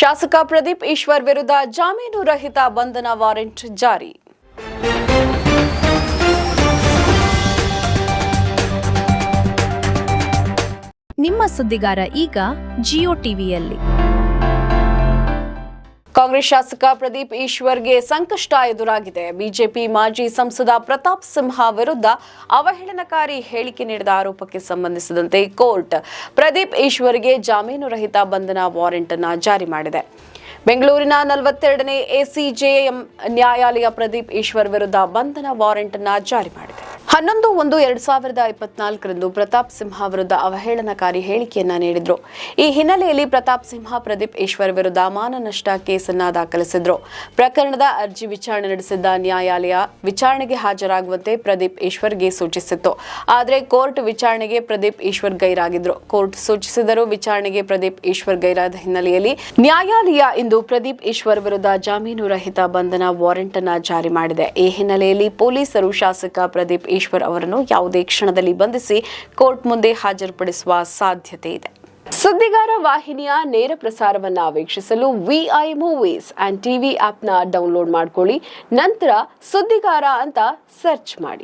ಶಾಸಕ ಪ್ರದೀಪ್ ಈಶ್ವರ್ ವಿರುದ್ಧ ಜಾಮೀನು ರಹಿತ ಬಂಧನ ವಾರೆಂಟ್ ಜಾರಿ. ನಿಮ್ಮ ಸುದ್ದಿಗಾರ ಈಗ ಜಿಯೋ ಟಿವಿಯಲ್ಲಿ. ಕಾಂಗ್ರೆಸ್ ಶಾಸಕ ಪ್ರದೀಪ್ ಈಶ್ವರ್ಗೆ ಸಂಕಷ್ಟ ಎದುರಾಗಿದೆ. ಬಿಜೆಪಿ ಮಾಜಿ ಸಂಸದ ಪ್ರತಾಪ್ ಸಿಂಹ ವಿರುದ್ಧ ಅವಹೇಳನಕಾರಿ ಹೇಳಿಕೆ ನೀಡಿದ ಆರೋಪಕ್ಕೆ ಸಂಬಂಧಿಸಿದಂತೆ ಕೋರ್ಟ್ ಪ್ರದೀಪ್ ಈಶ್ವರ್ಗೆ ಜಾಮೀನು ರಹಿತ ಬಂಧನ ವಾರೆಂಟ್ ಅನ್ನು ಜಾರಿ ಮಾಡಿದೆ. ಬೆಂಗಳೂರಿನ 42ನೇ ಎಸಿಜೆಎಂ ನ್ಯಾಯಾಲಯ ಪ್ರದೀಪ್ ಈಶ್ವರ್ ವಿರುದ್ಧ ಬಂಧನ ವಾರೆಂಟ್ ಅನ್ನು ಜಾರಿ ಮಾಡಿದೆ. 11/1/2024ರಂದು ಪ್ರತಾಪ್ ಸಿಂಹ ವಿರುದ್ಧ ಅವಹೇಳನಕಾರಿ ಹೇಳಿಕೆಯನ್ನ ನೀಡಿದ್ರು. ಈ ಹಿನ್ನೆಲೆಯಲ್ಲಿ ಪ್ರತಾಪ್ ಸಿಂಹ ಪ್ರದೀಪ್ ಈಶ್ವರ್ ವಿರುದ್ಧ ಮಾನನಷ್ಟ ಕೇಸನ್ನ ದಾಖಲಿಸಿದ್ರು. ಪ್ರಕರಣದ ಅರ್ಜಿ ವಿಚಾರಣೆ ನಡೆಸಿದ್ದ ನ್ಯಾಯಾಲಯ ವಿಚಾರಣೆಗೆ ಹಾಜರಾಗುವಂತೆ ಪ್ರದೀಪ್ ಈಶ್ವರ್ಗೆ ಸೂಚಿಸಿತ್ತು. ಆದರೆ ಕೋರ್ಟ್ ವಿಚಾರಣೆಗೆ ಪ್ರದೀಪ್ ಈಶ್ವರ್ ಗೈರಾಗಿದ್ರು. ಕೋರ್ಟ್ ಸೂಚಿಸಿದರೂ ವಿಚಾರಣೆಗೆ ಪ್ರದೀಪ್ ಈಶ್ವರ್ ಗೈರಾದ ಹಿನ್ನೆಲೆಯಲ್ಲಿ ನ್ಯಾಯಾಲಯ ಇಂದು ಪ್ರದೀಪ್ ಈಶ್ವರ್ ವಿರುದ್ಧ ಜಾಮೀನು ರಹಿತ ಬಂಧನ ವಾರೆಂಟ್ ಅನ್ನು ಜಾರಿ ಮಾಡಿದೆ. ಈ ಹಿನ್ನೆಲೆಯಲ್ಲಿ ಪೊಲೀಸರು ಶಾಸಕ ಪ್ರದೀಪ್ ಈಶ್ವರ್ ಅವರನ್ನು ಯಾವುದೇ ಕ್ಷಣದಲ್ಲಿ ಬಂಧಿಸಿ ಕೋರ್ಟ್ ಮುಂದೆ ಹಾಜರುಪಡಿಸುವ ಸಾಧ್ಯತೆ ಇದೆ. ಸುದ್ದಿಗಾರ ವಾಹಿನಿಯ ನೇರ ಪ್ರಸಾರವನ್ನು ವೀಕ್ಷಿಸಲು ವಿಐ ಮೂವೀಸ್ ಅಂಡ್ ಟಿವಿ ಆಪ್ನ ಡೌನ್ಲೋಡ್ ಮಾಡಿಕೊಳ್ಳಿ. ನಂತರ ಸುದ್ದಿಗಾರ ಅಂತ ಸರ್ಚ್ ಮಾಡಿ.